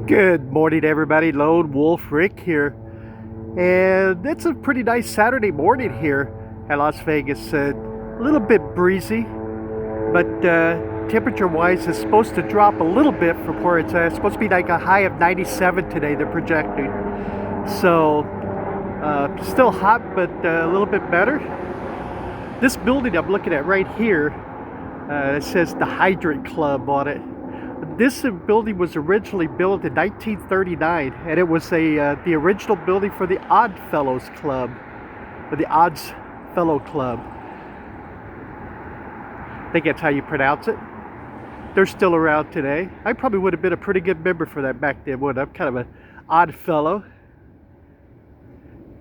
Good morning, everybody. Lone Wolf Rick here, and it's a pretty nice Saturday morning here at Las Vegas. A little bit breezy, but temperature-wise, it's supposed to drop a little bit from where it's at. It's supposed to be like a high of 97 today. They're projecting, so still hot, but a little bit better. This building I'm looking at right here, it says the Hydrant Club on it. This building was originally built in 1939, and it was the original building for the Oddfellows Club, or the Oddfellows Club. I think that's how you pronounce it. They're still around today. I probably would have been a pretty good member for that back then, wouldn't I? I'm kind of an odd fellow.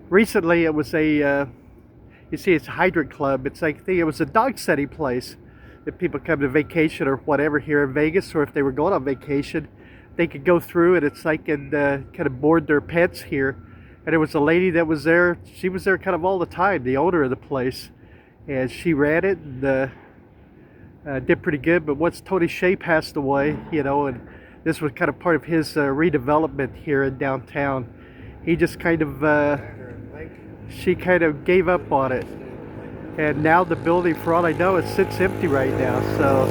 Recently, it was you see, it's a Hydrant Club. It's like, it was a dog setting place. If people come to vacation or whatever here in Vegas, or if they were going on vacation, they could go through and it's like and kind of board their pets here. And there was a lady that was there. She was there kind of all the time, the owner of the place, and she ran it and did pretty good. But once Tony Shea passed away, and this was kind of part of his redevelopment here in downtown, he just kind of she kind of gave up on it. And now the building, for all I know, it sits empty right now. So,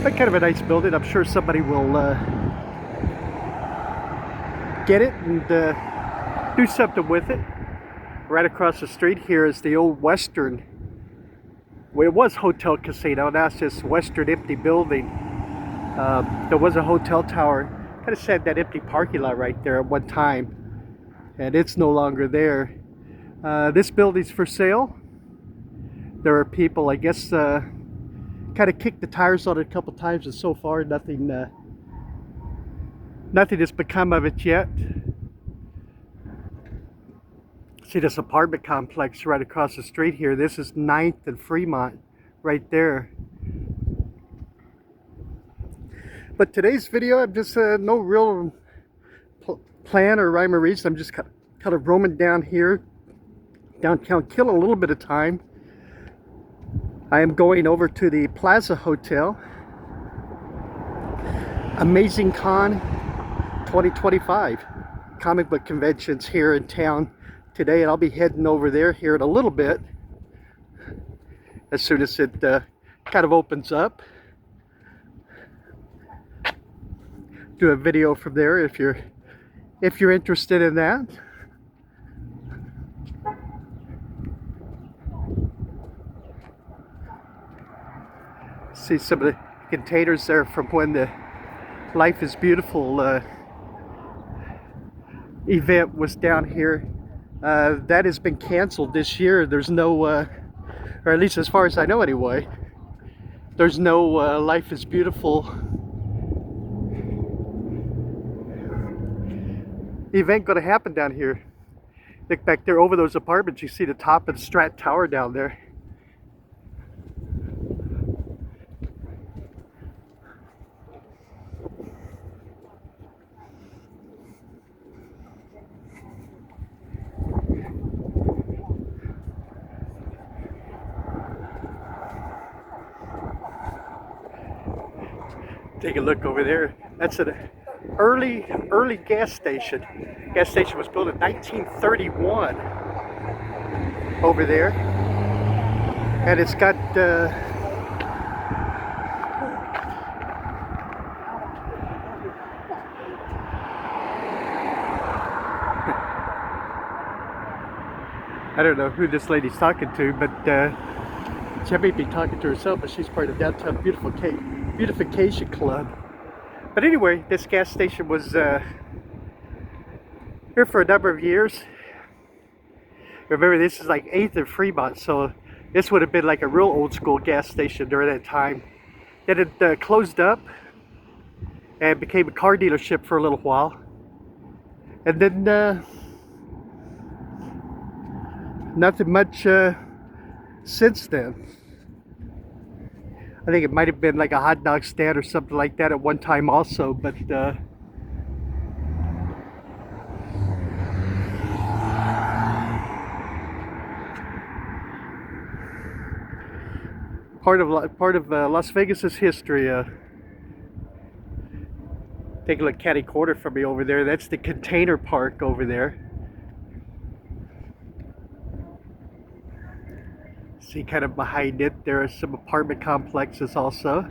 but kind of a nice building. I'm sure somebody will get it and do something with it. Right across the street here is the old Western. Well, it was Hotel Casino. Now it's just Western empty building. There was a hotel tower. Kind of said that empty parking lot right there at one time, and it's no longer there. This building's for sale. There are people, I guess, kind of kicked the tires on it a couple times, and so far nothing has become of it yet. See this apartment complex right across the street here. This is 9th and Fremont right there. But today's video, I'm just no real plan or rhyme or reason. I'm just kind of roaming down here downtown, killing a little bit of time. I am going over to the Plaza Hotel, Amazing Con 2025 comic book conventions here in town today, and I'll be heading over there here in a little bit as soon as it kind of opens up. Do a video from there if you're interested in that. See some of the containers there from when the Life is Beautiful event was down here. That has been canceled this year. There's no, or at least as far as I know anyway, there's no Life is Beautiful event going to happen down here. Look back there over those apartments. You see the top of the Strat Tower down there. Take a look over there. That's an early gas station. Gas station was built in 1931 over there, and it's got I don't know who this lady's talking to, but she may be talking to herself, but she's part of Downtown Beautification Club. But anyway, this gas station was here for a number of years. Remember, this is like 8th and Fremont, so this would have been like a real old school gas station during that time. Then it closed up and became a car dealership for a little while. And then nothing much since then. I think it might have been like a hot dog stand or something like that at one time also, but part of Las Vegas's history. Take a look catty corner from me over there. That's the container park over there. See, kind of behind it, there are some apartment complexes also.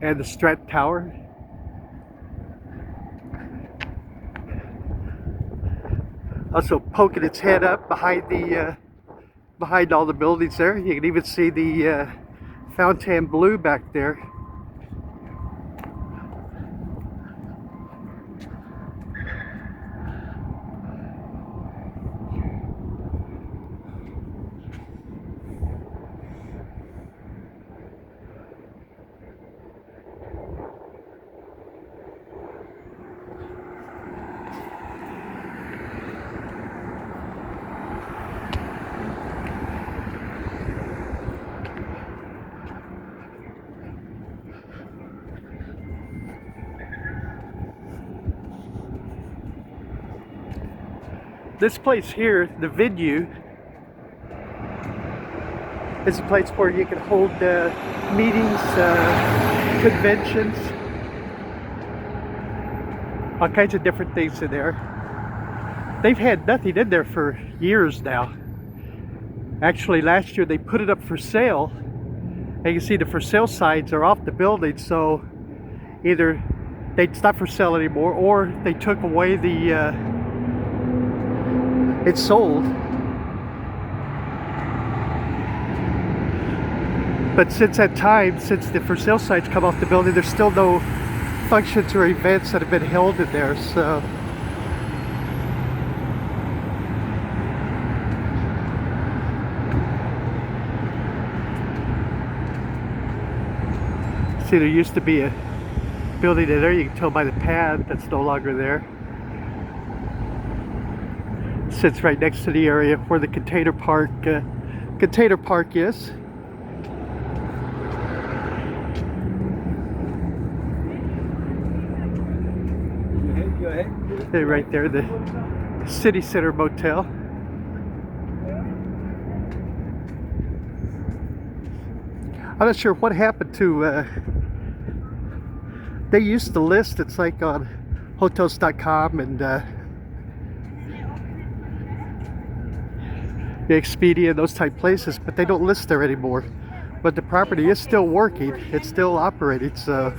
And the Strat Tower. Also poking its head up behind the behind all the buildings there. You can even see the Fontainebleau back there. This place here, the venue, is a place where you can hold meetings, conventions, all kinds of different things in there. They've had nothing in there for years now. Actually, last year they put it up for sale. And you can see the for sale signs are off the building, so either it's not for sale anymore or they took away the it's sold. But since that time, since the for sale signs come off the building, there's still no functions or events that have been held in there. So see, there used to be a building in there. You can tell by the pad that's no longer there. Sits right next to the area where the container park is. Go ahead. They're right there, the City Center Motel. I'm not sure what happened to. They used to list. It's like on Hotels.com and. Expedia, those type places, but they don't list there anymore. But the property is still working, it's still operating, so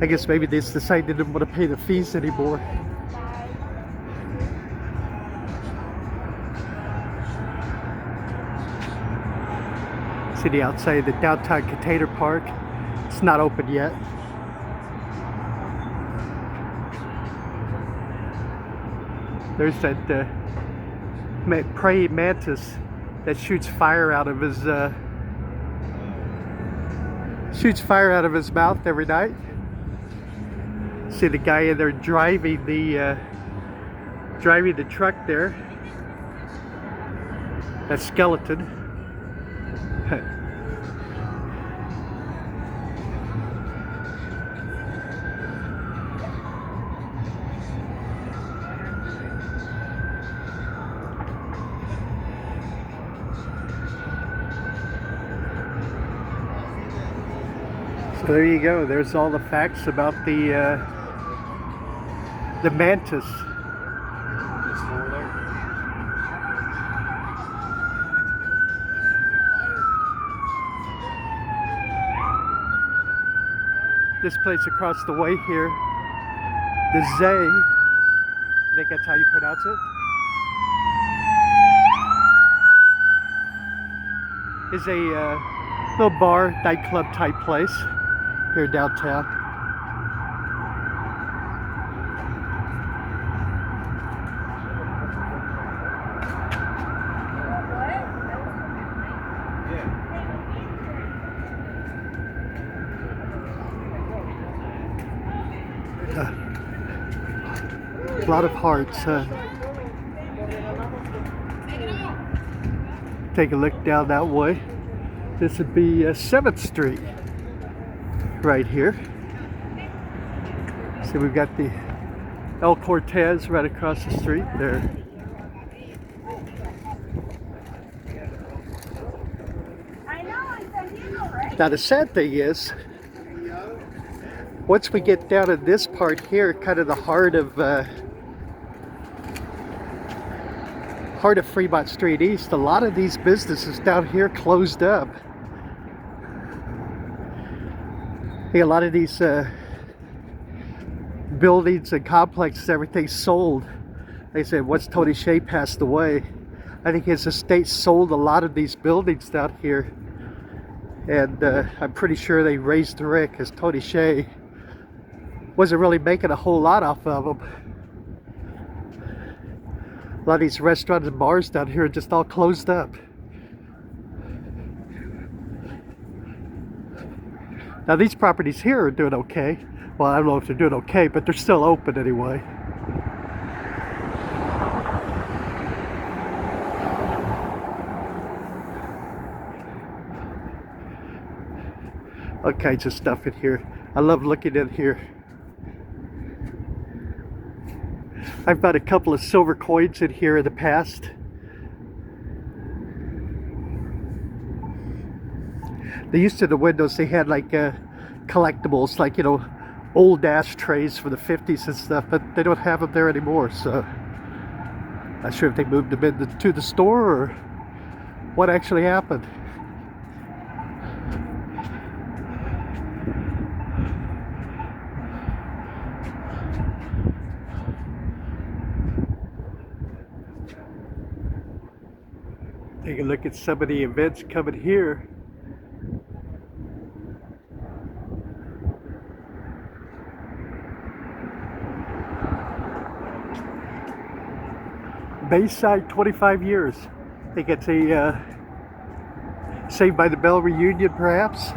I guess maybe they decided they didn't want to pay the fees anymore. See the outside of the downtown container park, it's not open yet. There's that praying mantis that shoots fire out of his mouth every night. See the guy in there driving the truck there. That skeleton. So there you go. There's all the facts about the mantis. This place across the way here, the Zay, I think that's how you pronounce it, is a little bar, nightclub type place here downtown. A lot of hearts. Take a look down that way. This would be 7th Street right here. So we've got the El Cortez right across the street there. Now the sad thing is, once we get down in this part here, kind of the heart of Fremont Street East, a lot of these businesses down here closed up. A lot of these buildings and complexes, everything sold. They said once Tony Hsieh passed away, I think his estate sold a lot of these buildings down here, and I'm pretty sure they raised the rent because Tony Hsieh wasn't really making a whole lot off of them. A lot of these restaurants and bars down here are just all closed up. Now these properties here are doing okay. Well, I don't know if they're doing okay, but they're still open anyway. All kinds of stuff in here. I love looking in here. I've bought a couple of silver coins in here in the past. They used to, the windows, they had like collectibles, like, you know, old ashtrays from the 50s and stuff, but they don't have them there anymore, so not sure if they moved them into the store or what actually happened. Take a look at some of the events coming here. Bayside 25 years. I think it's a Saved by the Bell reunion, perhaps.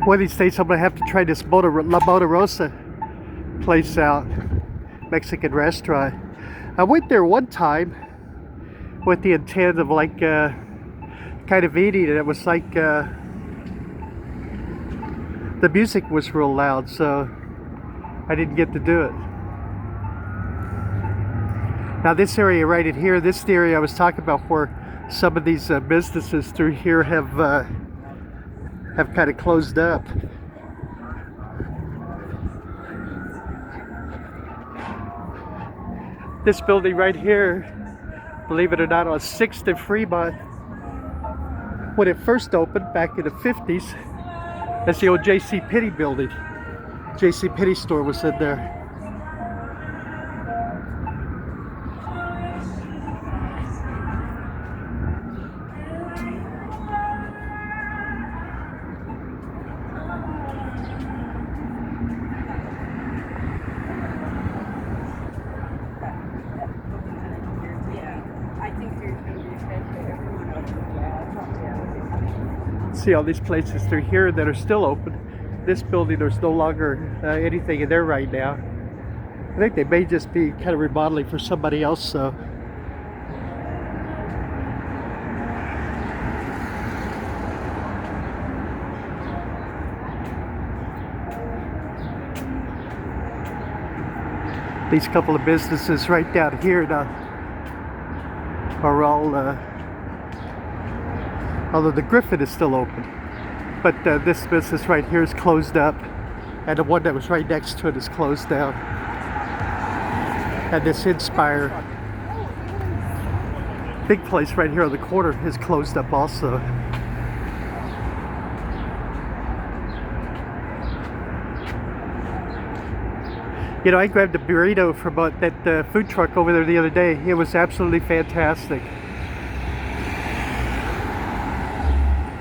One of these days I'm going to have to try this La Rosa place out. Mexican restaurant. I went there one time with the intent of like kind of eating, and it was like the music was real loud, so I didn't get to do it. Now this area right in here, this area I was talking about, where some of these businesses through here have kind of closed up. This building right here, believe it or not, on 6th and Fremont, when it first opened back in the 50s, that's the old JCPenney building. JCPenney store was in there. See all these places through here that are still open. This building, there's no longer anything in there right now. I think they may just be kind of remodeling for somebody else, so. These couple of businesses right down here now are all although the Griffin is still open, but this business right here is closed up, and the one that was right next to it is closed down, and this Inspire big place right here on the corner is closed up also. You know, I grabbed a burrito from that food truck over there the other day. It was absolutely fantastic.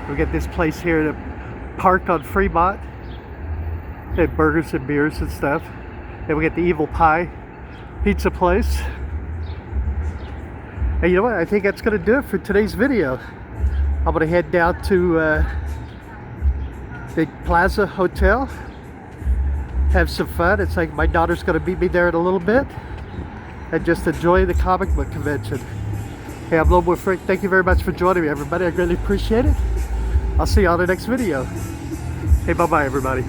We got this place here to park on Fremont. They have burgers and beers and stuff. Then we got the Evil Pie pizza place. And you know what? I think that's going to do it for today's video. I'm going to head down to the Plaza Hotel. Have some fun. It's like my daughter's going to meet me there in a little bit. And just enjoy the comic book convention. Hey, I'm Lobo Frick. Thank you very much for joining me, everybody. I greatly appreciate it. I'll see you on the next video. Hey, bye-bye, everybody.